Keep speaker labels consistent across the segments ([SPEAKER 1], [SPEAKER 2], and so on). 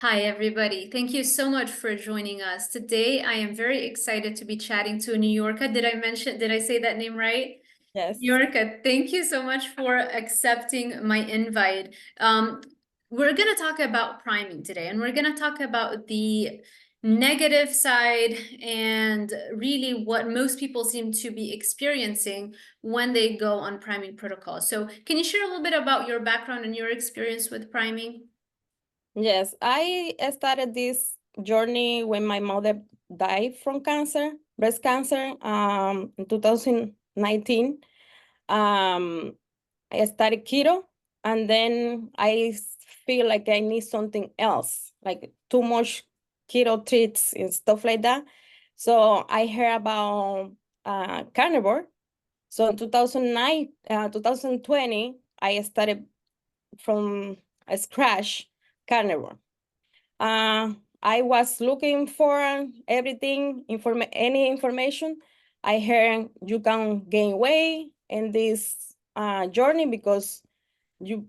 [SPEAKER 1] Hi, everybody. Thank you so much for joining us. Today, I am very excited to be chatting to Niurka. Did I say that name right?
[SPEAKER 2] Yes.
[SPEAKER 1] Niurka, thank you so much for accepting my invite. We're going to talk about priming today, and we're going to talk about the negative side and really what most people seem to be experiencing when they go on priming protocols. So, can you share a little bit about your background and your experience with priming?
[SPEAKER 2] Yes, I started this journey when my mother died from cancer, breast cancer, in 2019. Um, I started keto, and then feel like I need something else, like too much keto treats and stuff like that. So I heard about carnivore. So in 2020, I started from scratch carnivore. I was looking for any information. I heard you can gain weight in this journey because you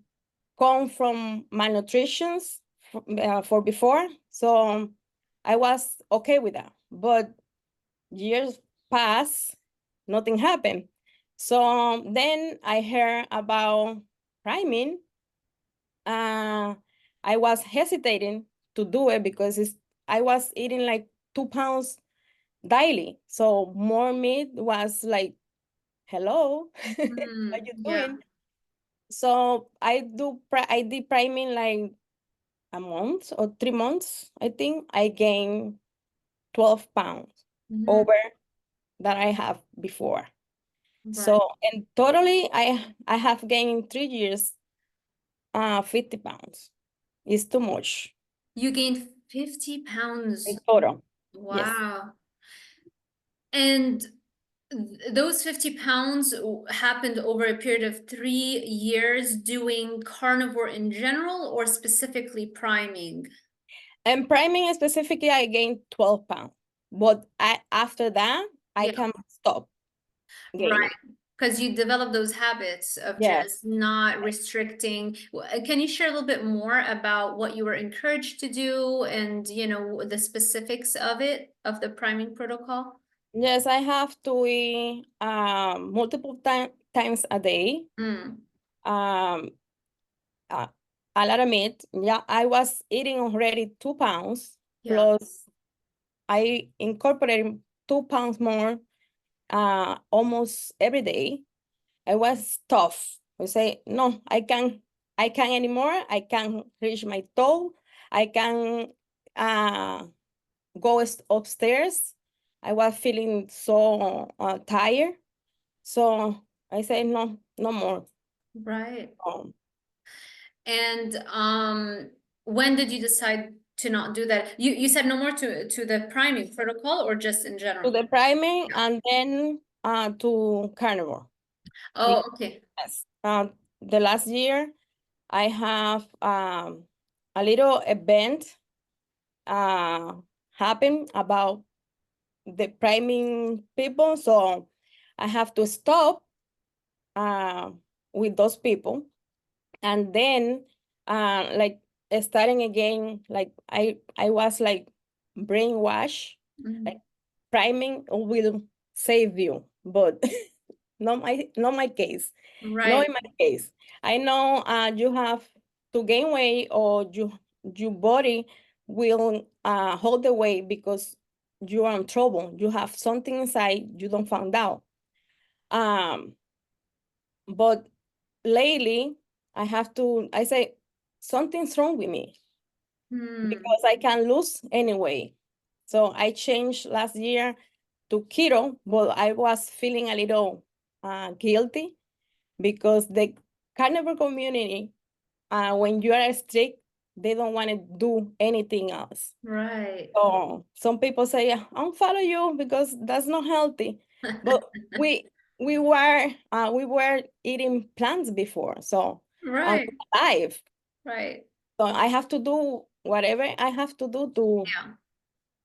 [SPEAKER 2] come from malnutrition for before. So I was okay with that. But years passed, nothing happened. So then I heard about priming. I was hesitating to do it because I was eating like 2 pounds daily. So more meat was like, hello, how you
[SPEAKER 1] Yeah.
[SPEAKER 2] doing? So I did priming like a month or 3 months. I think I gained 12 pounds
[SPEAKER 1] Mhm.
[SPEAKER 2] over that I have before.
[SPEAKER 1] Right.
[SPEAKER 2] So and totally I have gained in 3 years 50 pounds. It's too much
[SPEAKER 1] You gained 50
[SPEAKER 2] in
[SPEAKER 1] pounds.
[SPEAKER 2] total. Yes.
[SPEAKER 1] Wow. And those 50 pounds happened over a period of 3 years doing carnivore in general or specifically priming?
[SPEAKER 2] And priming specifically, I gained 12 pounds. But after that, I
[SPEAKER 1] Yeah,
[SPEAKER 2] can stop
[SPEAKER 1] right.
[SPEAKER 2] gaining.
[SPEAKER 1] Because you develop those habits of
[SPEAKER 2] Yes.
[SPEAKER 1] just not restricting. Can you share a little bit more about what you were encouraged to do and, the specifics of it, of the priming protocol?
[SPEAKER 2] Yes, I have to eat multiple times a day.
[SPEAKER 1] Mm,
[SPEAKER 2] Um, uh, a lot of meat. Yeah, I was eating already 2 pounds.
[SPEAKER 1] yeah.
[SPEAKER 2] Plus I incorporated 2 pounds more almost every day. I was tough. I say, no, I can't anymore. I can't reach my toe. I can go upstairs. I was feeling so tired. So I say, no, no more.
[SPEAKER 1] Right.
[SPEAKER 2] Um,
[SPEAKER 1] And when did you decide to not do that? You said no more to the priming protocol or just in
[SPEAKER 2] to
[SPEAKER 1] general?
[SPEAKER 2] the priming
[SPEAKER 1] Yeah.
[SPEAKER 2] and then to carnivore.
[SPEAKER 1] Oh,
[SPEAKER 2] Because
[SPEAKER 1] okay.
[SPEAKER 2] the last year, I have a little event uh, happen about the priming people. So I have to stop uh, with those people. And then like starting again, like I was like brainwashed, like
[SPEAKER 1] Mhm.
[SPEAKER 2] priming will save you, but not my case. Not
[SPEAKER 1] Right.
[SPEAKER 2] in my case. I know you have to gain weight or your body will hold the weight because you are in trouble. You have something inside you don't find out. Um, but lately I say something's wrong with me
[SPEAKER 1] Hmm.
[SPEAKER 2] because I can lose anyway. So I changed last year to keto, but I was feeling a little guilty because the carnivore community, when you are strict, they don't want to do anything else.
[SPEAKER 1] Right.
[SPEAKER 2] So some people say, "Yeah, I'll follow you because that's not healthy." But we we were eating plants before, so I'm
[SPEAKER 1] Right.
[SPEAKER 2] alive.
[SPEAKER 1] Right.
[SPEAKER 2] So I have to do whatever I have to do to
[SPEAKER 1] Yeah.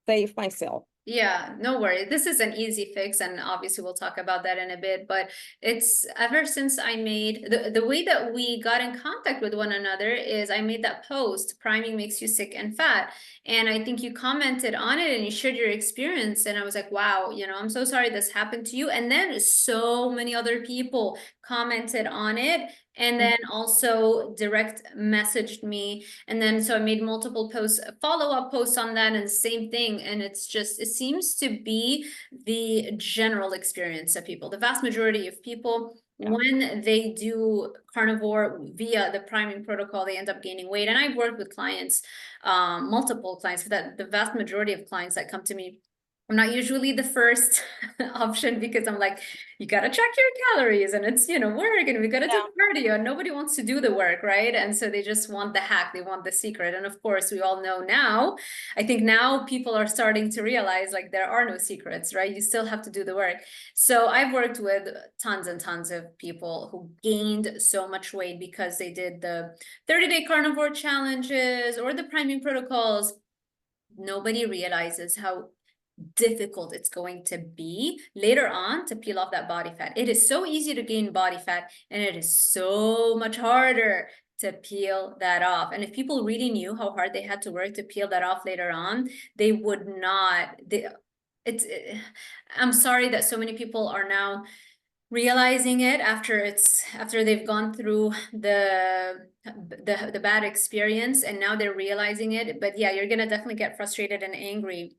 [SPEAKER 2] save myself.
[SPEAKER 1] Yeah, no worry. This is an easy fix, and obviously we'll talk about that in a bit, but it's ever since I made the way that we got in contact with one another is I made that post, priming makes you sick and fat. And I think you commented on it and you shared your experience. And I was like, wow, I'm so sorry this happened to you. And then so many other people commented on it and then also direct messaged me. And then so I made multiple posts, follow-up posts on that, and the same thing. And it's just, it seems to be the general experience of people. The vast majority of people, when they do carnivore via the priming protocol, they end up gaining weight. And I've worked with clients, multiple clients, that the vast majority of clients that come to me, I'm not usually the first option because I'm like, you got to track your calories and it's, work and we got to do cardio and nobody wants to do the work, right? And so they just want the hack, they want the secret. And of course, we all know now, I think now people are starting to realize like there are no secrets, right? You still have to do the work. So I've worked with tons and tons of people who gained so much weight because they did the 30-day carnivore challenges or the priming protocols. Nobody realizes how difficult it's going to be later on to peel off that body fat. It is so easy to gain body fat, and it is so much harder to peel that off. And if people really knew how hard they had to work to peel that off later on, they would not. I'm sorry that so many people are now realizing it after they've gone through the bad experience, and now they're realizing it. But yeah, you're gonna definitely get frustrated and angry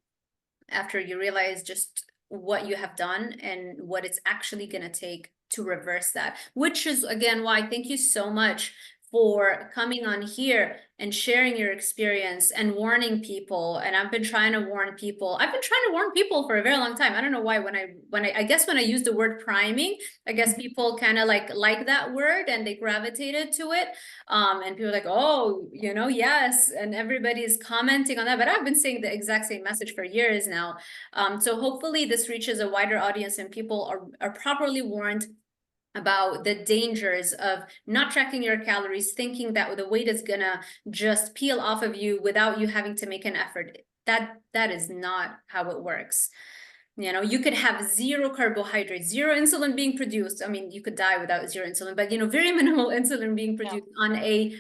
[SPEAKER 1] after you realize just what you have done and what it's actually going to take to reverse that, which is again why thank you so much for coming on here and sharing your experience and warning people. And I've been trying to warn people. I've been trying to warn people for a very long time. I don't know why. I guess when I use the word priming, I guess people kind of like that word and they gravitated to it. And people are like, oh, yes. And everybody's commenting on that. But I've been saying the exact same message for years now. So hopefully this reaches a wider audience and people are properly warned about the dangers of not tracking your calories, thinking that the weight is gonna just peel off of you without you having to make an effort. That is not how it works. You could have zero carbohydrates, zero insulin being produced. I mean, you could die without zero insulin, but very minimal insulin being produced on a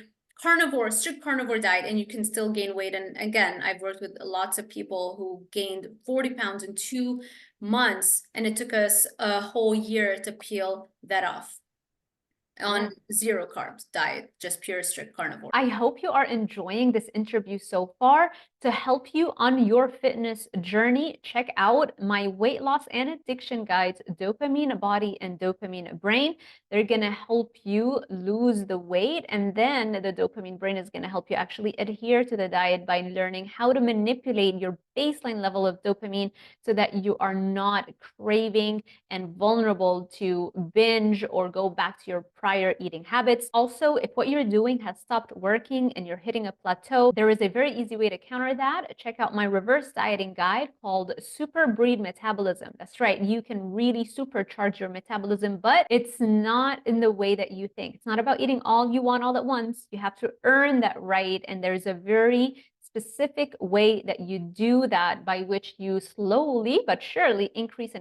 [SPEAKER 1] strict carnivore diet, and you can still gain weight. And again, I've worked with lots of people who gained 40 pounds in 2 months, and it took us a whole year to peel that off on zero carbs diet, just pure strict carnivore. I hope you are enjoying this interview so far. To help you on your fitness journey, check out my weight loss and addiction guides, Dopamine Body and Dopamine Brain. They're going to help you lose the weight, and then the Dopamine Brain is going to help you actually adhere to the diet by learning how to manipulate your baseline level of dopamine so that you are not craving and vulnerable to binge or go back to your prior eating habits. Also, if what you're doing has stopped working and you're hitting a plateau, there is a very easy way to counter that. Check out my reverse dieting guide called SUPERBREED Metabolism. That's right, you can really supercharge your metabolism, but it's not in the way that you think. It's not about eating all you want all at once. You have to earn that right, and there's a very specific way that you do that, by which you slowly but surely increase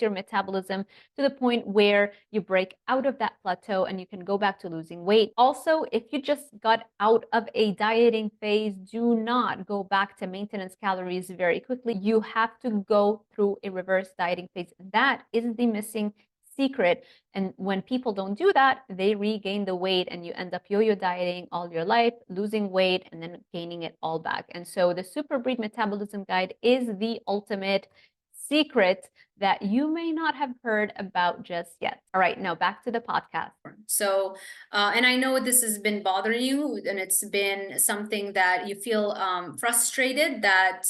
[SPEAKER 1] your metabolism to the point where you break out of that plateau and you can go back to losing weight. Also, if you just got out of a dieting phase, do not go back to maintenance calories very quickly. You have to go through a reverse dieting phase. That is the missing secret. And when people don't do that, they regain the weight and you end up yo-yo dieting all your life, losing weight and then gaining it all back. And so the SUPERBREED Metabolism Guide is the ultimate secret that you may not have heard about just yet. All right, now back to the podcast. So, and I know this has been bothering you, and it's been something that you feel frustrated that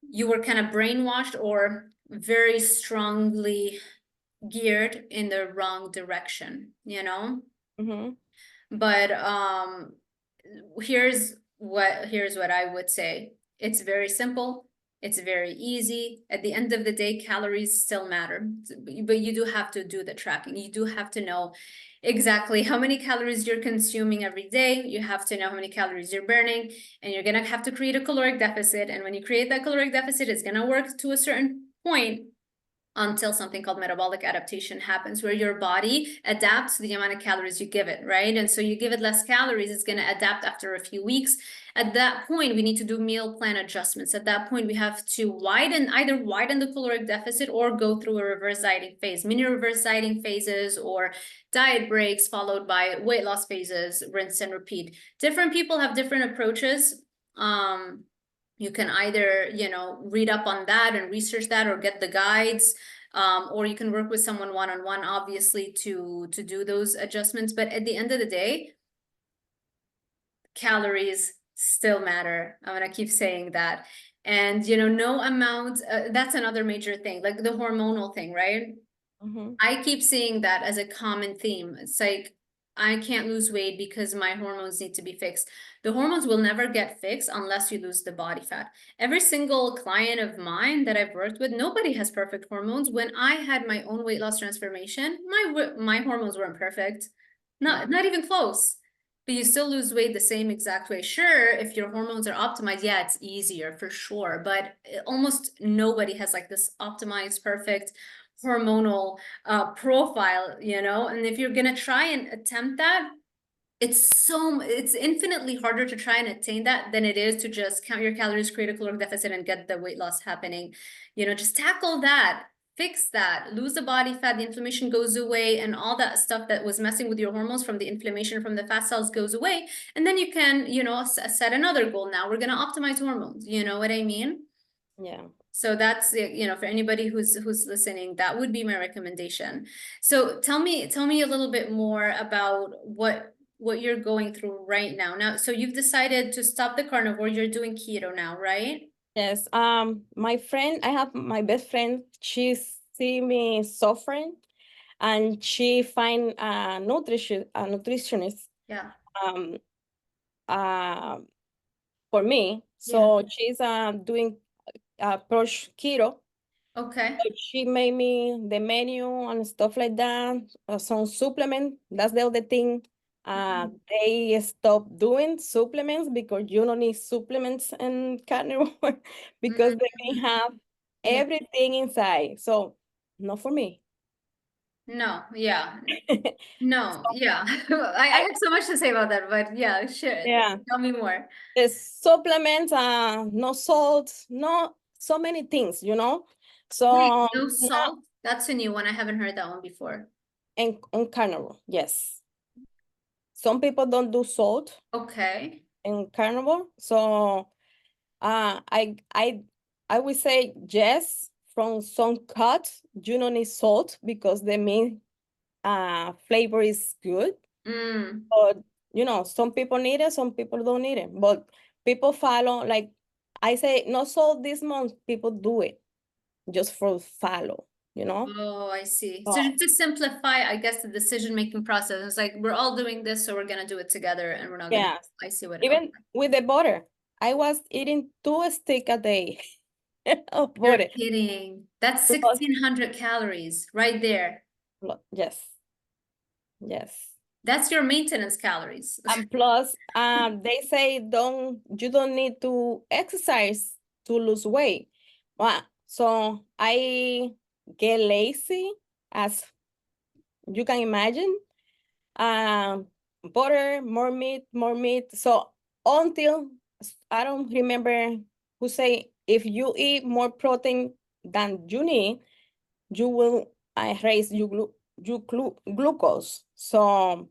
[SPEAKER 1] you were kind of brainwashed or very strongly geared in the wrong direction, But here's what I would say. It's very simple. It's very easy. At the end of the day, calories still matter, but you do have to do the tracking. You do have to know exactly how many calories you're consuming every day. You have to know how many calories you're burning, and you're gonna have to create a caloric deficit. And when you create that caloric deficit, it's gonna work to a certain point until something called metabolic adaptation happens, where your body adapts to the amount of calories you give it, right? And so you give it less calories, it's going to adapt after a few weeks. At that point, we need to do meal plan adjustments. At that point, we have to either widen the caloric deficit or go through a reverse dieting phase, mini reverse dieting phases or diet breaks followed by weight loss phases, rinse and repeat. Different people have different approaches. You can either, read up on that and research that or get the guides, or you can work with someone one-on-one, obviously, to do those adjustments. But at the end of the day, calories still matter. I'm gonna keep saying that. And, no amount, that's another major thing, like the hormonal thing, right? I keep seeing that as a common theme. It's like, I can't lose weight because my hormones need to be fixed. The hormones will never get fixed unless you lose the body fat. Every single client of mine that I've worked with, nobody has perfect hormones. When I had my own weight loss transformation, my hormones weren't perfect. Not even close. But you still lose weight the same exact way. Sure, if your hormones are optimized, yeah, it's easier for sure. But almost nobody has like this optimized, perfect hormonal profile, and if you're gonna try and attempt that, it's infinitely harder to try and attain that than it is to just count your calories, create a caloric deficit, and get the weight loss happening. Just tackle that, fix that, lose the body fat, the inflammation goes away, and all that stuff that was messing with your hormones from the inflammation from the fat cells goes away. And then you can, set another goal. Now we're gonna optimize hormones. You know what I mean?
[SPEAKER 2] Yeah.
[SPEAKER 1] So that's, for anybody who's listening, that would be my recommendation. So tell me a little bit more about what you're going through right now. Now, so you've decided to stop the carnivore, you're doing keto now, right?
[SPEAKER 2] Yes. I have my best friend, she see me suffering and she find a nutritionist
[SPEAKER 1] Yeah.
[SPEAKER 2] um for me.
[SPEAKER 1] Yeah.
[SPEAKER 2] So she's doing approach keto.
[SPEAKER 1] Okay.
[SPEAKER 2] So she made me the menu and stuff like that. Some supplement. That's the other thing. They stopped doing supplements because you don't need supplements in carnivore because they may
[SPEAKER 1] Mhm.
[SPEAKER 2] have
[SPEAKER 1] Yeah.
[SPEAKER 2] everything inside. So not for me.
[SPEAKER 1] No, yeah. No,
[SPEAKER 2] So
[SPEAKER 1] yeah. I
[SPEAKER 2] I,
[SPEAKER 1] have so much to say about that, but yeah, sure.
[SPEAKER 2] yeah,
[SPEAKER 1] Tell me more.
[SPEAKER 2] the supplements, no salt, no so many things,
[SPEAKER 1] Wait,
[SPEAKER 2] So
[SPEAKER 1] no
[SPEAKER 2] now
[SPEAKER 1] salt? That's a new one. I haven't heard that one before.
[SPEAKER 2] and on carnivore, yes. Some people don't do salt
[SPEAKER 1] Okay.
[SPEAKER 2] in carnivore. So I would say yes, from some cuts, you don't need salt because the main flavor is good.
[SPEAKER 1] Mm.
[SPEAKER 2] But some people need it, some people don't need it. But people follow, like I say, no salt this month, people do it just for follow.
[SPEAKER 1] Oh, I see. So
[SPEAKER 2] Oh,
[SPEAKER 1] just to simplify, I guess, the decision-making process, it's like we're all doing this, so we're gonna do it together and we're not gonna,
[SPEAKER 2] yeah.
[SPEAKER 1] I see what, okay.
[SPEAKER 2] Even with the butter, I was eating 2 sticks a day of
[SPEAKER 1] You're
[SPEAKER 2] butter.
[SPEAKER 1] kidding. That's
[SPEAKER 2] Plus,
[SPEAKER 1] 1,600 calories right there.
[SPEAKER 2] yes, yes.
[SPEAKER 1] That's your maintenance calories.
[SPEAKER 2] And plus, they say you don't need to exercise to lose weight. Well, so I get lazy, as you can imagine. Um, Butter, more meat, more meat. So until I don't remember who say if you eat more protein than you need, you will raise glucose. So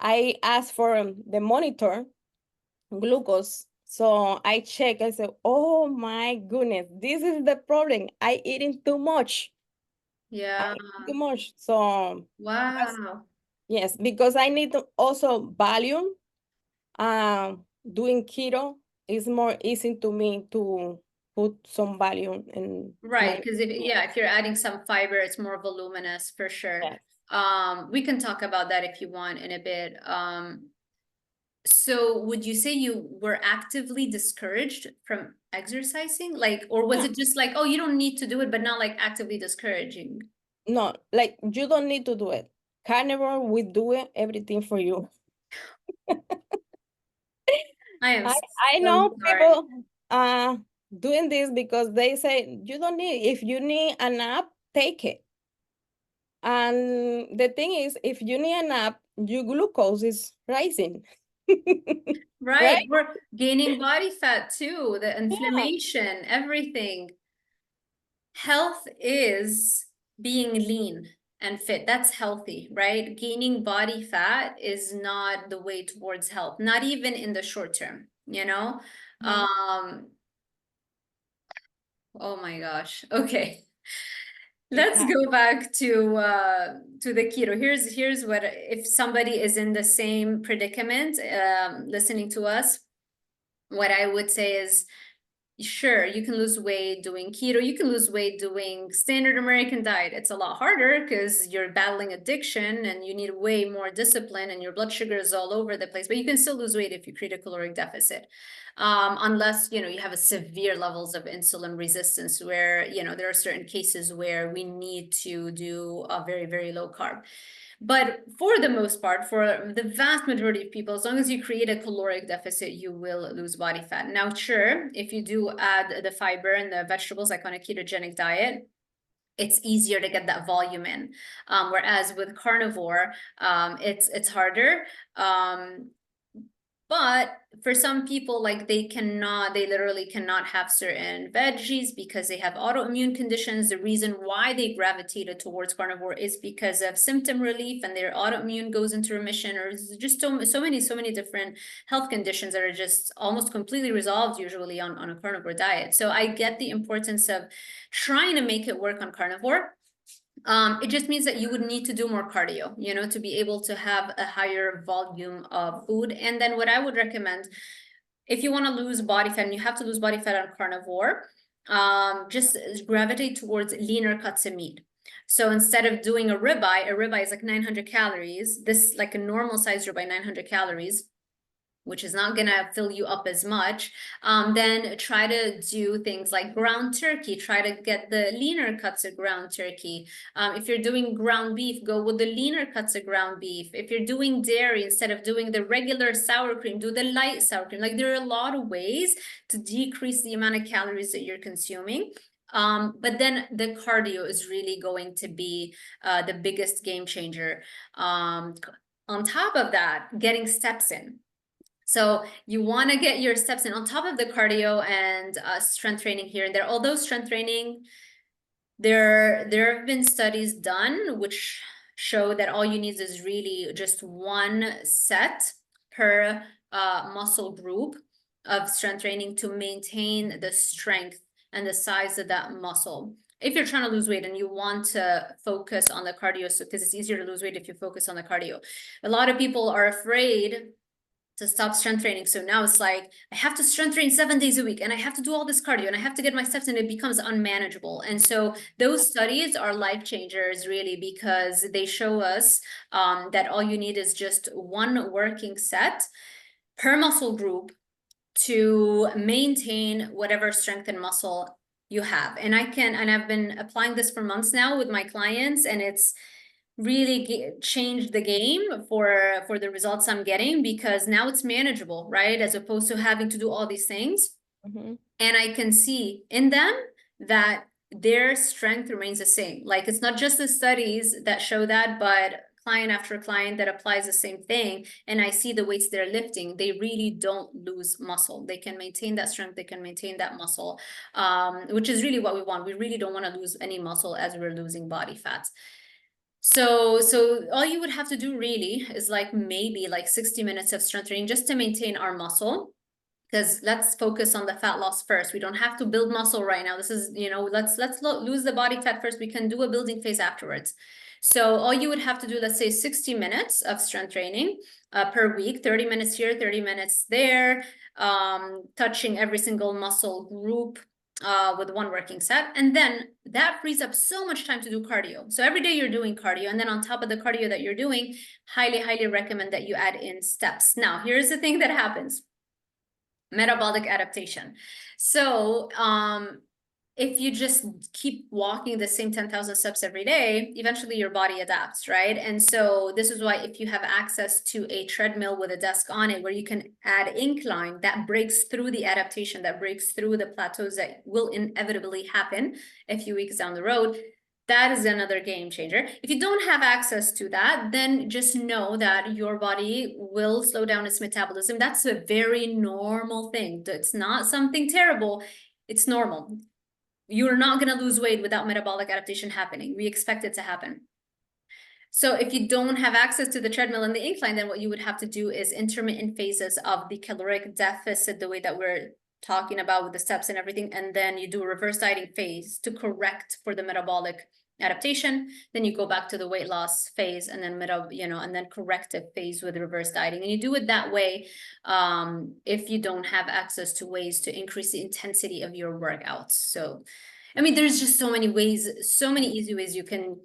[SPEAKER 2] I asked for the monitor glucose. So I check. I said, "Oh my goodness, this is the problem. I eating too much. I
[SPEAKER 1] Yeah.
[SPEAKER 2] eating too much." So
[SPEAKER 1] Wow.
[SPEAKER 2] yes, because I need to also volume. Doing keto is more easy to me to put some volume in
[SPEAKER 1] Right,
[SPEAKER 2] my
[SPEAKER 1] because if you're adding some fiber, it's more voluminous for sure.
[SPEAKER 2] yes.
[SPEAKER 1] We can talk about that if you want in a bit. So would you say you were actively discouraged from exercising? Like, or was
[SPEAKER 2] Yeah.
[SPEAKER 1] it just like, oh, you don't need to do it, but not like actively discouraging?
[SPEAKER 2] No, like you don't need to do it. Carnivore will do it, everything for you.
[SPEAKER 1] I am
[SPEAKER 2] I I
[SPEAKER 1] so
[SPEAKER 2] know
[SPEAKER 1] sorry.
[SPEAKER 2] people doing this because they say you don't need, if you need a nap, take it. And the thing is, if you need a nap, your glucose is rising.
[SPEAKER 1] Right.
[SPEAKER 2] Right?
[SPEAKER 1] We're gaining body fat too, the
[SPEAKER 2] Yeah.
[SPEAKER 1] inflammation, everything. Health is being lean and fit. That's healthy, right? Gaining body fat is not the way towards health, not even in the short term, you know?
[SPEAKER 2] Mhm.
[SPEAKER 1] Oh my gosh. Okay.
[SPEAKER 2] It's
[SPEAKER 1] Let's
[SPEAKER 2] hard.
[SPEAKER 1] go back to the keto. Here's what, if somebody is in the same predicament, listening to us, what I would say is, sure, you can lose weight doing keto. You can lose weight doing standard American diet. It's a lot harder because you're battling addiction and you need way more discipline and your blood sugar is all over the place. But you can still lose weight if you create a caloric deficit, unless you have a severe levels of insulin resistance, where there are certain cases where we need to do a very, very low carb. But for the most part, for the vast majority of people, as long as you create a caloric deficit, you will lose body fat. Now, sure, if you do add the fiber and the vegetables, like on a ketogenic diet, it's easier to get that volume in. Whereas with carnivore, it's harder. But for some people, like they literally cannot have certain veggies because they have autoimmune conditions. The reason why they gravitated towards carnivore is because of symptom relief and their autoimmune goes into remission, or just so many different health conditions that are just almost completely resolved usually on a carnivore diet. So I get the importance of trying to make it work on carnivore. It just means that you would need to do more cardio, to be able to have a higher volume of food. And then what I would recommend, if you want to lose body fat, and you have to lose body fat on carnivore, just gravitate towards leaner cuts of meat. So instead of doing a ribeye is like 900 calories. This, like a normal size ribeye, 900 calories, which is not gonna fill you up as much. Then try to do things like ground turkey. Try to get the leaner cuts of ground turkey. If you're doing ground beef, go with the leaner cuts of ground beef. If you're doing dairy, instead of doing the regular sour cream, do the light sour cream. Like, there are a lot of ways to decrease the amount of calories that you're consuming. But then the cardio is really going to be the biggest game changer. On top of that, getting steps in. So you want to get your steps in on top of the cardio and strength training here and there. Although strength training, there have been studies done which show that all you need is really just one set per muscle group of strength training to maintain the strength and the size of that muscle. If you're trying to lose weight and you want to focus on the cardio, so because it's easier to lose weight if you focus on the cardio. A lot of people are afraid to stop strength training. So now it's like, I have to strength train 7 days a week and I have to do all this cardio and I have to get my steps, and it becomes unmanageable. And so those studies are life changers, really, because they show us that all you need is just one working set per muscle group to maintain whatever strength and muscle you have. And I've been applying this for months now with my clients, and it's really changed the game for the results I'm getting, because now it's manageable, right? As opposed to having to do all these things.
[SPEAKER 2] Mhm.
[SPEAKER 1] And I can see in them that their strength remains the same. Like, it's not just the studies that show that, but client after client that applies the same thing. And I see the weights they're lifting, they really don't lose muscle. They can maintain that strength, they can maintain that muscle, which is really what we want. We really don't want to lose any muscle as we're losing body fat. So all you would have to do really is like maybe like 60 minutes of strength training just to maintain our muscle. Because let's focus on the fat loss first. We don't have to build muscle right now. This is, let's lose the body fat first. We can do a building phase afterwards. So all you would have to do, let's say 60 minutes of strength training per week, 30 minutes here, 30 minutes there, touching every single muscle group. with one working set. And then that frees up so much time to do cardio. So every day you're doing cardio. And then on top of the cardio that you're doing, highly, highly recommend that you add in steps. Now, here's the thing that happens. Metabolic adaptation. So if you just keep walking the same 10,000 steps every day, eventually your body adapts, right? And so this is why if you have access to a treadmill with a desk on it where you can add incline, that breaks through the adaptation, that breaks through the plateaus that will inevitably happen a few weeks down the road. That is another game changer. If you don't have access to that, then just know that your body will slow down its metabolism. That's a very normal thing. It's not something terrible. It's normal. You're not going to lose weight without metabolic adaptation happening. We expect it to happen. So if you don't have access to the treadmill and the incline, then what you would have to do is intermittent phases of the caloric deficit, the way that we're talking about with the steps and everything. And then you do a reverse dieting phase to correct for the metabolic adaptation. Then you go back to the weight loss phase and then and then corrective phase with reverse dieting. And you do it that way if you don't have access to ways to increase the intensity of your workouts. So, I mean, there's just so many ways, so many easy ways you can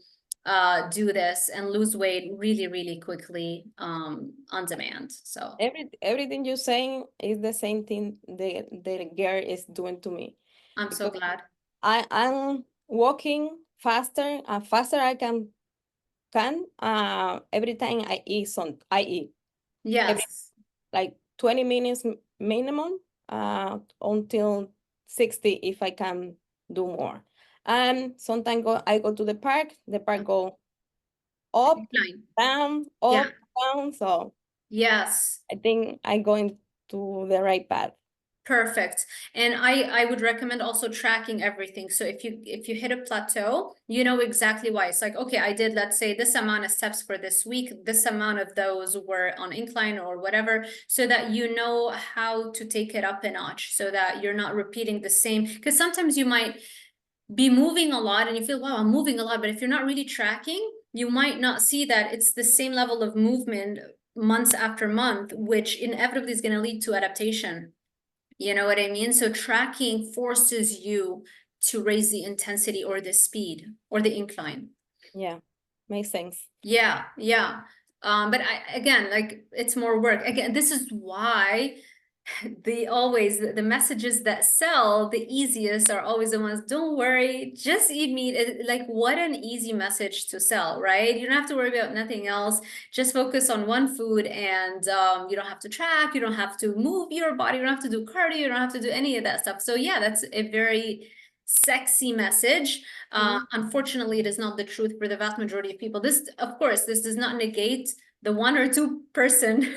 [SPEAKER 1] do this and lose weight really, really quickly on demand. So
[SPEAKER 2] everything you're saying is the same thing the girl is doing to me.
[SPEAKER 1] I'm so glad.
[SPEAKER 2] I'm walking faster I can every time I eat.
[SPEAKER 1] Yes.
[SPEAKER 2] Like 20 minutes minimum until 60 if I can do more. And sometimes I go to the park go up, down, up, down. So
[SPEAKER 1] yes,
[SPEAKER 2] I think I'm going to the right path.
[SPEAKER 1] perfect. And I would recommend also tracking everything. So if you hit a plateau, you know exactly why. It's like, okay, I did, let's say, this amount of steps for this week, this amount of those were on incline or whatever, so that you know how to take it up a notch, so that you're not repeating the same. Because sometimes you might be moving a lot and you feel, wow, I'm moving a lot. But if you're not really tracking, you might not see that it's the same level of movement months after month, which inevitably is going to lead to adaptation. You know what I mean? So tracking forces you to raise the intensity or the speed or the incline.
[SPEAKER 2] Yeah, makes sense.
[SPEAKER 1] Yeah, yeah. But again, like, it's more work. Again, this is why the messages that sell the easiest are always the ones, don't worry, just eat meat. Like, what an easy message to sell, right? You don't have to worry about nothing else. Just focus on one food, and you don't have to track, you don't have to move your body, you don't have to do cardio, you don't have to do any of that stuff. So yeah, that's a very sexy message. Unfortunately, it is not the truth for the vast majority of people. This, of course, this does not negate the 1 or 2 person.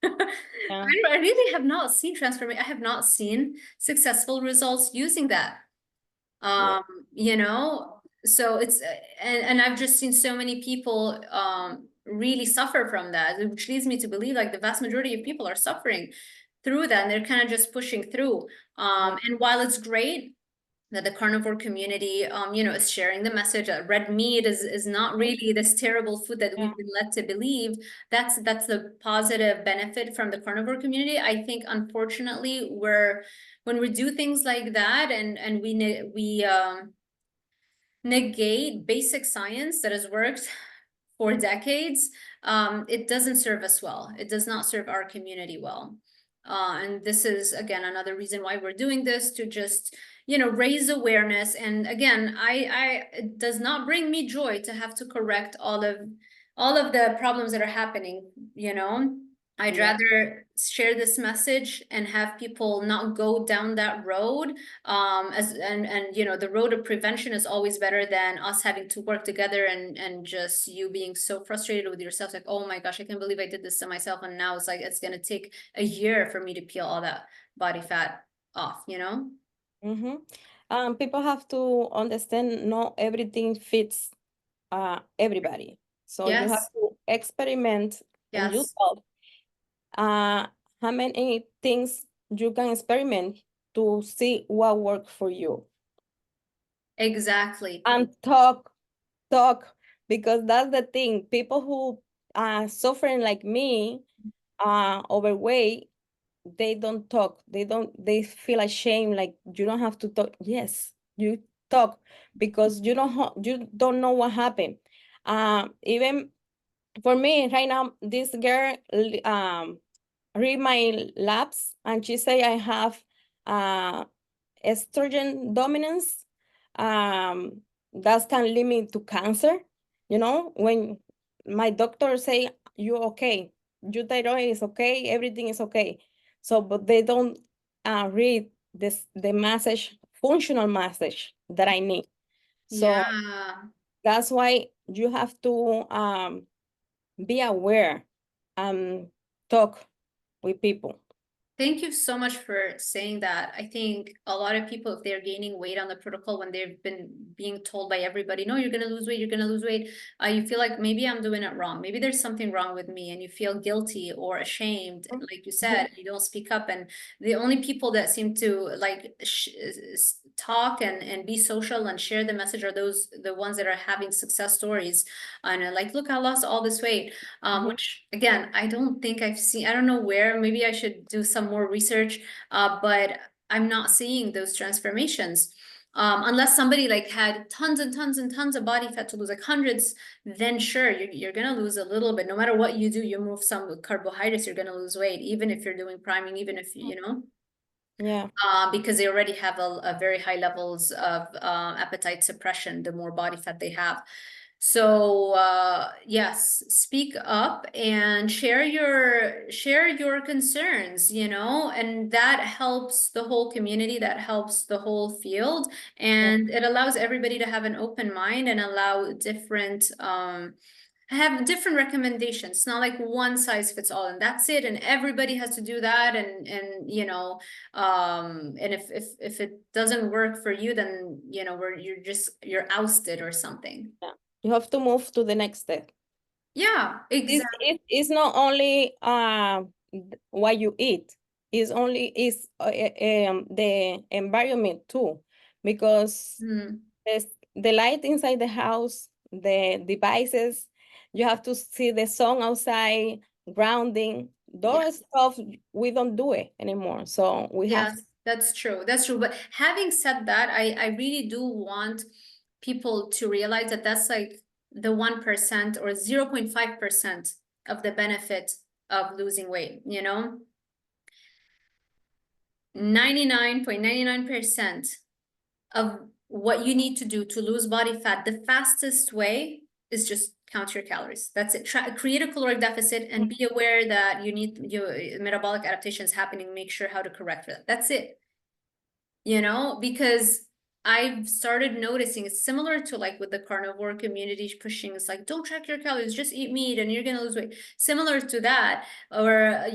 [SPEAKER 2] Yeah.
[SPEAKER 1] I really have not seen transformation. I have not seen successful results using that. You know, so it's and I've just seen so many people really suffer from that, which leads me to believe like the vast majority of people are suffering through that, and they're kind of just pushing through. And while it's great that the carnivore community, is sharing the message that red meat is not really this terrible food that we've been led to believe. That's the positive benefit from the carnivore community. I think, unfortunately, when we do things like that and we negate basic science that has worked for decades, it doesn't serve us well. It does not serve our community well. And this is, again, another reason why we're doing this, to just, raise awareness. And again, it does not bring me joy to have to correct all of the problems that are happening, I'd rather share this message and have people not go down that road. The road of prevention is always better than us having to work together and just you being so frustrated with yourself, like, oh my gosh, I can't believe I did this to myself, and now it's like it's gonna take a year for me to peel all that body fat off,
[SPEAKER 2] People have to understand not everything fits everybody. So you have to experiment and yourself. How many things you can experiment to see what works for you.
[SPEAKER 1] Exactly.
[SPEAKER 2] And talk, because that's the thing. People who are suffering like me, overweight, they don't talk. They feel ashamed, like you don't have to talk. Yes, you talk because you don't know what happened. Even for me right now, this girl read my labs and she say I have estrogen dominance. That can lead me to cancer. When my doctor say you okay, your thyroid is okay, everything is okay. So, but they don't read the message, functional message that I need. So
[SPEAKER 1] Yeah.
[SPEAKER 2] that's why you have to be aware and talk with people.
[SPEAKER 1] Thank you so much for saying that. I think a lot of people, if they're gaining weight on the protocol when they've been being told by everybody, no, you're going to lose weight, you're going to lose weight, you feel like maybe I'm doing it wrong. Maybe there's something wrong with me, and you feel guilty or ashamed, like you said, and you don't speak up. And the only people that seem to like talk and be social and share the message are the ones that are having success stories. And like, look, I lost all this weight. Which again, I don't think I've seen, I don't know where, maybe I should do some more research, but I'm not seeing those transformations. Unless somebody like had tons and tons and tons of body fat to lose, like hundreds, then sure, you're gonna lose a little bit. No matter what you do, you move some carbohydrates, you're gonna lose weight, even if you're doing priming, even if,
[SPEAKER 2] Yeah.
[SPEAKER 1] because they already have a very high levels of appetite suppression, the more body fat they have. So yes, speak up and share your concerns, and that helps the whole community, that helps the whole field, and it allows everybody to have an open mind and allow different have different recommendations. It's not like one size fits all and that's it, and everybody has to do that, and and if it doesn't work for you, then where you're ousted or something.
[SPEAKER 2] Yeah. You have to move to the next step.
[SPEAKER 1] Yeah, exactly.
[SPEAKER 2] It's not only what you eat. It's the environment too, because
[SPEAKER 1] Mm,
[SPEAKER 2] the light inside the house, the devices, you have to see the sun outside, grounding.
[SPEAKER 1] yeah.
[SPEAKER 2] Those stuff we don't do it anymore. So we have.
[SPEAKER 1] Yes, that's true. That's true. But having said that, I really do want people to realize that that's like the 1% or 0.5% of the benefit of losing weight, 99.99% of what you need to do to lose body fat, the fastest way is just count your calories. That's it. Create a caloric deficit and be aware that your metabolic adaptation is happening. Make sure how to correct for that. That's it. Because I've started noticing it's similar to like with the carnivore community pushing. It's like, don't track your calories, just eat meat and you're going to lose weight. Similar to that, or,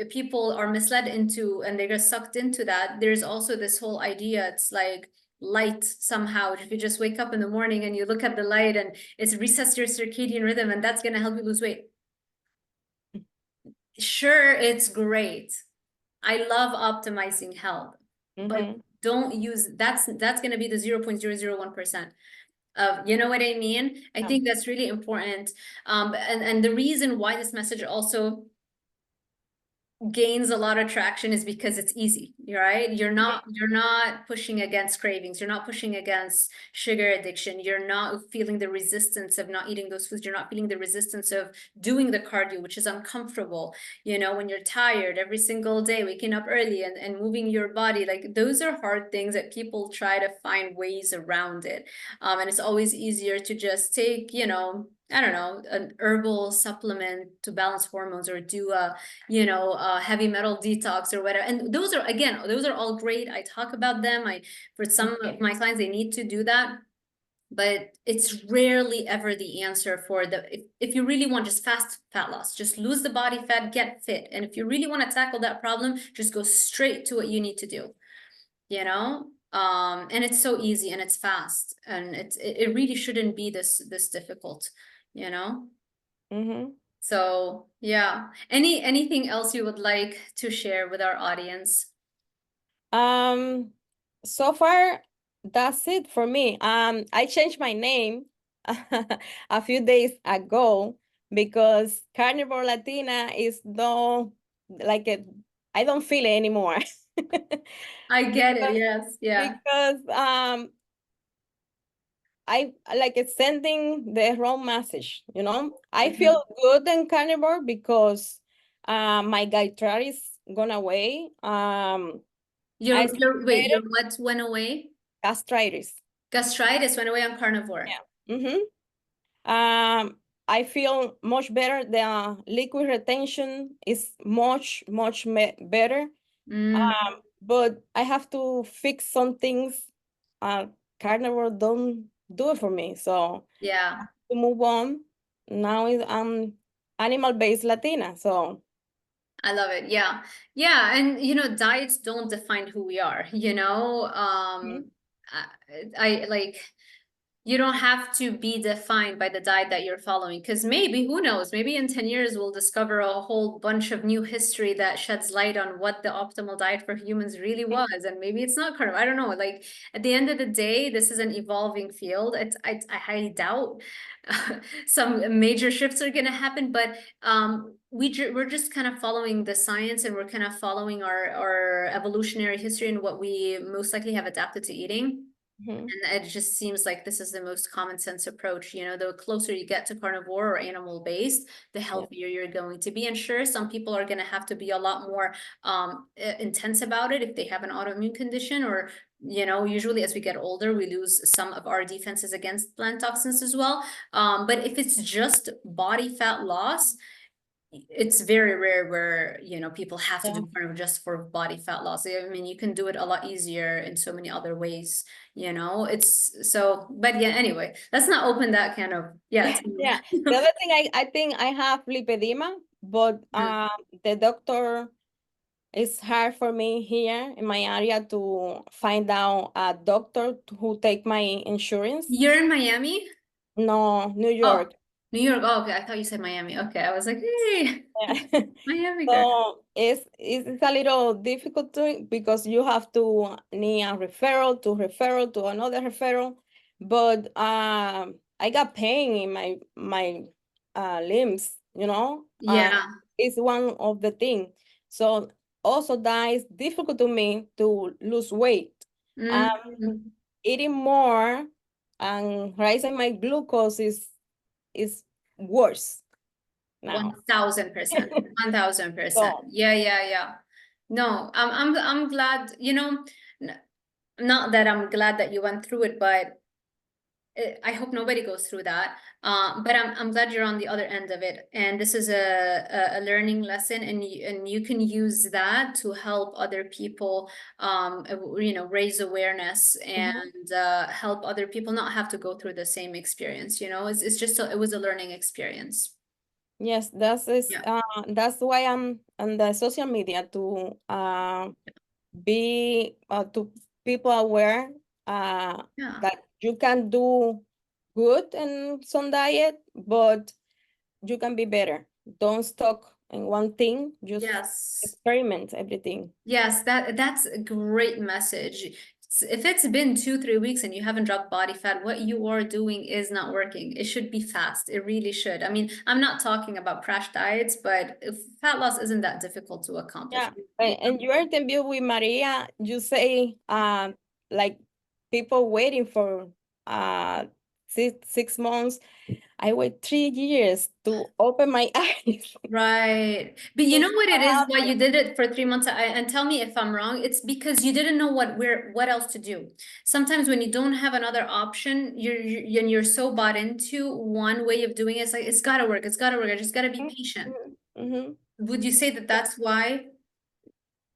[SPEAKER 1] people are misled into, and they get sucked into that. There's also this whole idea. It's like light somehow. If you just wake up in the morning and you look at the light and it resets your circadian rhythm, and that's going to help you lose weight. Sure, it's great. I love optimizing health, but don't use that's going to be the 0.001% of, you know what I mean? I think that's really important. And the reason why this message also gains a lot of traction is because it's easy, right? You're not pushing against cravings, you're not pushing against sugar addiction, you're not feeling the resistance of not eating those foods, you're not feeling the resistance of doing the cardio, which is uncomfortable, when you're tired every single day, waking up early and moving your body. Like, those are hard things that people try to find ways around it. And it's always easier to just take, I don't know, an herbal supplement to balance hormones, or do a heavy metal detox or whatever. And those are all great. I talk about them. For some of my clients, they need to do that, but it's rarely ever the answer for if you really want just fast fat loss, just lose the body fat, get fit. And if you really want to tackle that problem, just go straight to what you need to do, and it's so easy and it's fast, and it really shouldn't be this difficult, So yeah. Anything else you would like to share with our audience?
[SPEAKER 2] So far, that's it for me. I changed my name a few days ago because Carnivore Latina is no like I don't feel it anymore.
[SPEAKER 1] I get it. Yes. Yeah.
[SPEAKER 2] Because I like it's sending the wrong message, you know. I feel good in carnivore because my gastritis gone away. I sleep
[SPEAKER 1] Wait,
[SPEAKER 2] better.
[SPEAKER 1] your what went away?
[SPEAKER 2] Gastritis.
[SPEAKER 1] Gastritis went away on carnivore.
[SPEAKER 2] Yeah. I feel much better. The liquid retention is much better.
[SPEAKER 1] Mm,
[SPEAKER 2] But I have to fix some things. Carnivore don't do it for me, so
[SPEAKER 1] yeah.
[SPEAKER 2] to move on. Now is animal-based Latina, so
[SPEAKER 1] I love it. Yeah. Yeah. And diets don't define who we are,
[SPEAKER 2] Mhm.
[SPEAKER 1] I like you don't have to be defined by the diet that you're following because maybe who knows, maybe in 10 years we'll discover a whole bunch of new history that sheds light on what the optimal diet for humans really was, and maybe it's not carnivore. I don't know, like at the end of the day this is an evolving field. I highly doubt some major shifts are going to happen, but we're just kind of following the science, and we're kind of following our evolutionary history and what we most likely have adapted to eating.
[SPEAKER 2] Mhm.
[SPEAKER 1] And it just seems like this is the most common sense approach. The closer you get to carnivore or animal based, the
[SPEAKER 2] Yeah.
[SPEAKER 1] healthier you're going to be. And sure, some people are going to have to be a lot more intense about it if they have an autoimmune condition, or usually as we get older, we lose some of our defenses against plant toxins as well. But if it's just body fat loss, it's very rare where people have to
[SPEAKER 2] Yeah.
[SPEAKER 1] do carnivore just for body fat loss. I mean, you can do it a lot easier in so many other ways. It's so. But yeah, anyway, let's not open that kind of
[SPEAKER 2] Yeah. The other thing, I think I have lipedema, but the doctor, it's hard for me here in my area to find out a doctor who take my insurance.
[SPEAKER 1] You're in Miami?
[SPEAKER 2] No, New
[SPEAKER 1] Oh,
[SPEAKER 2] York.
[SPEAKER 1] New York. Oh, okay, I thought you said Miami. Okay, I was like, hey,
[SPEAKER 2] Yeah.
[SPEAKER 1] Miami girl.
[SPEAKER 2] So it's a little difficult because you have to need a referral to another referral. But I got pain in my limbs, you know.
[SPEAKER 1] Yeah.
[SPEAKER 2] It's one of the things. So also that is difficult to me to lose weight.
[SPEAKER 1] Mm,
[SPEAKER 2] Um, Eating more and raising my glucose is worse now.
[SPEAKER 1] 1000%. 1000%.
[SPEAKER 2] So
[SPEAKER 1] Yeah, yeah, yeah. No, I'm glad, n- not that I'm glad that you went through it, but I hope nobody goes through that. But I'm glad you're on the other end of it, and this is a learning lesson, and you can use that to help other people, raise awareness
[SPEAKER 2] mhm.
[SPEAKER 1] and help other people not have to go through the same experience. It's just it was a learning experience.
[SPEAKER 2] Yes,
[SPEAKER 1] Yeah,
[SPEAKER 2] that's why I'm on the social media to be to people aware
[SPEAKER 1] yeah,
[SPEAKER 2] that you can do good in some diet, but you can be better. Don't stuck in one thing, just
[SPEAKER 1] yes.
[SPEAKER 2] experiment everything.
[SPEAKER 1] Yes, that's a great message. If it's been 2, 3 weeks and you haven't dropped body fat, what you are doing is not working. It should be fast. It really should. I mean, I'm not talking about crash diets, but if fat loss isn't that difficult to accomplish.
[SPEAKER 2] Yeah, and your interview with Maria, you say like people waiting for 6 months. I wait 3 years to open my eyes
[SPEAKER 1] Right. But you
[SPEAKER 2] to
[SPEAKER 1] know
[SPEAKER 2] see
[SPEAKER 1] what it
[SPEAKER 2] what
[SPEAKER 1] is, why you
[SPEAKER 2] happened.
[SPEAKER 1] did it for 3 months, and tell me if I'm wrong. It's because you didn't know what else to do. Sometimes when you don't have another option, and you're so bought into one way of doing it, it's like, it's gotta work, it's gotta work. I just gotta be patient.
[SPEAKER 2] Mhm.
[SPEAKER 1] Would you say that that's why?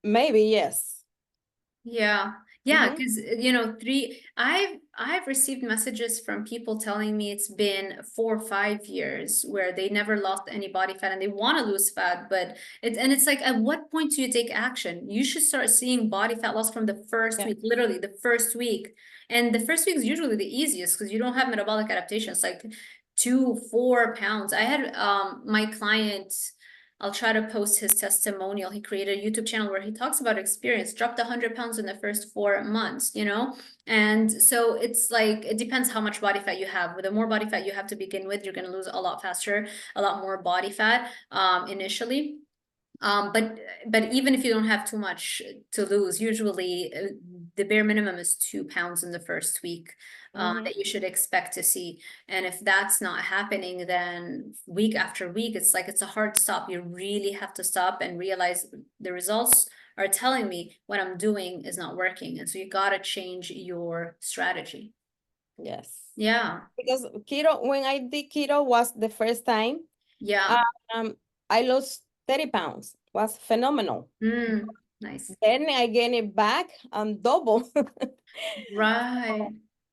[SPEAKER 2] Maybe yes.
[SPEAKER 1] Yeah. Yeah,
[SPEAKER 2] Mhm.
[SPEAKER 1] because I've received messages from people telling me it's been 4 or 5 years where they never lost any body fat and they want to lose fat, but it's like, at what point do you take action? You should start seeing body fat loss from the first
[SPEAKER 2] Yeah.
[SPEAKER 1] week, literally the first week. And the first week is usually the easiest because you don't have metabolic adaptations, like 2, 4 pounds. I had my client, I'll try to post his testimonial. He created a YouTube channel where he talks about experience, dropped 100 pounds in the first 4 months, And so it's like, it depends how much body fat you have. With the more body fat you have to begin with, you're going to lose a lot faster, a lot more body fat initially. But even if you don't have too much to lose, usually the bare minimum is 2 pounds in the first week that you should expect to see. And if that's not happening, then week after week, it's like it's a hard stop. You really have to stop and realize the results are telling me what I'm doing is not working. And so you got to change your strategy.
[SPEAKER 2] Yes.
[SPEAKER 1] Yeah.
[SPEAKER 2] Because keto, when I did keto was the first time,
[SPEAKER 1] Yeah.
[SPEAKER 2] I lost 30 pounds. Was phenomenal.
[SPEAKER 1] Nice.
[SPEAKER 2] Then I gained it back and double.
[SPEAKER 1] Right.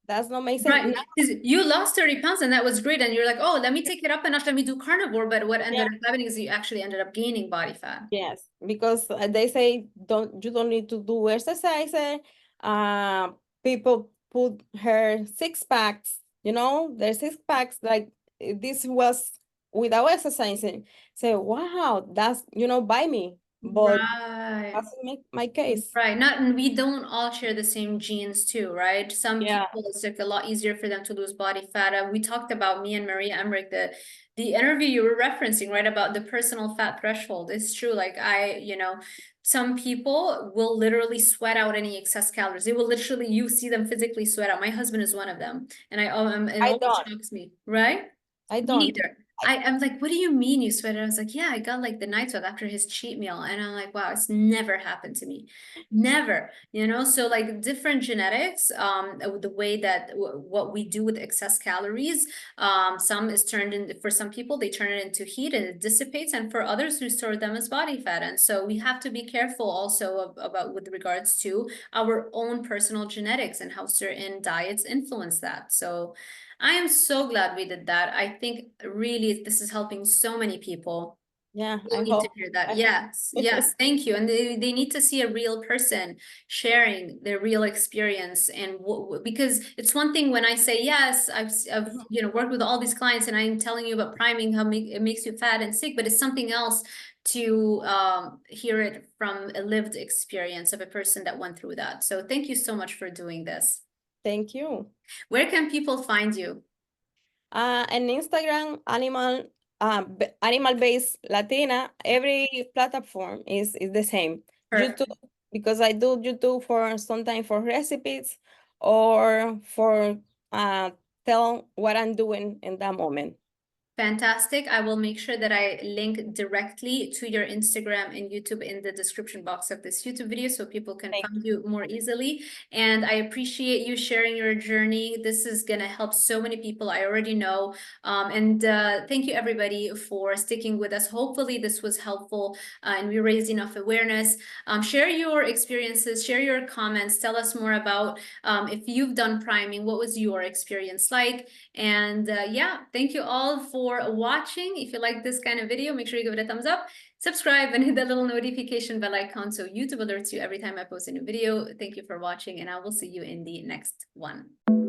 [SPEAKER 2] That's not making sense.
[SPEAKER 1] Right. 'Cause you lost 30 pounds and that was great. And you're like, oh, let me take it up a notch. Let me do carnivore. But what ended up happening is you actually ended up gaining body fat.
[SPEAKER 2] Yes, because they say you don't need to do exercise. People put her six packs, their six packs like this was without exercising. Say, wow, that's by me, but
[SPEAKER 1] Right.
[SPEAKER 2] that's my case.
[SPEAKER 1] Right. And we don't all share the same genes too, right? Some
[SPEAKER 2] Yeah.
[SPEAKER 1] people, it's like a lot easier for them to lose body fat. We talked about me and Maria Emmerich, the interview you were referencing, right? About the personal fat threshold. It's true. Like some people will literally sweat out any excess calories. They will literally, you see them physically sweat out. My husband is one of them. And it
[SPEAKER 2] I
[SPEAKER 1] always
[SPEAKER 2] don't.
[SPEAKER 1] shocks me, right?
[SPEAKER 2] I
[SPEAKER 1] Me
[SPEAKER 2] don't.
[SPEAKER 1] neither. I'm like, what do you mean you sweated? I was like, yeah, I got like the night sweat after his cheat meal. And I'm like, wow, it's never happened to me. Never, so like different genetics, the way that what we do with excess calories, some is turned in, for some people, they turn it into heat and it dissipates. And for others, we store them as body fat. And so we have to be careful also about with regards to our own personal genetics and how certain diets influence that. So I am so glad we did that. I think really this is helping so many people.
[SPEAKER 2] Yeah,
[SPEAKER 1] People
[SPEAKER 2] I
[SPEAKER 1] need to
[SPEAKER 2] hope.
[SPEAKER 1] hear that. Yes, yes, thank you. And they need to see a real person sharing their real experience. And because it's one thing when I say, yes, I've worked with all these clients and I'm telling you about priming, how it makes you fat and sick, but it's something else to hear it from a lived experience of a person that went through that. So thank you so much for doing this.
[SPEAKER 2] Thank you.
[SPEAKER 1] Where can people find you?
[SPEAKER 2] And Instagram, animal-based Latina, every platform is the same.
[SPEAKER 1] Perfect.
[SPEAKER 2] YouTube, because I do YouTube for sometimes for recipes or for tell what I'm doing in that moment.
[SPEAKER 1] Fantastic. I will make sure that I link directly to your Instagram and YouTube in the description box of this YouTube video so people can find you more easily. And I appreciate you sharing your journey. This is going to help so many people, I already know. And thank you everybody for sticking with us. Hopefully this was helpful and we raised enough awareness. Share your experiences, share your comments, tell us more about if you've done priming, what was your experience like? And yeah, thank you all for watching. If you like this kind of video, make sure you give it a thumbs up, subscribe, and hit that little notification bell icon so YouTube alerts you every time I post a new video. Thank you for watching, and I will see you in the next one.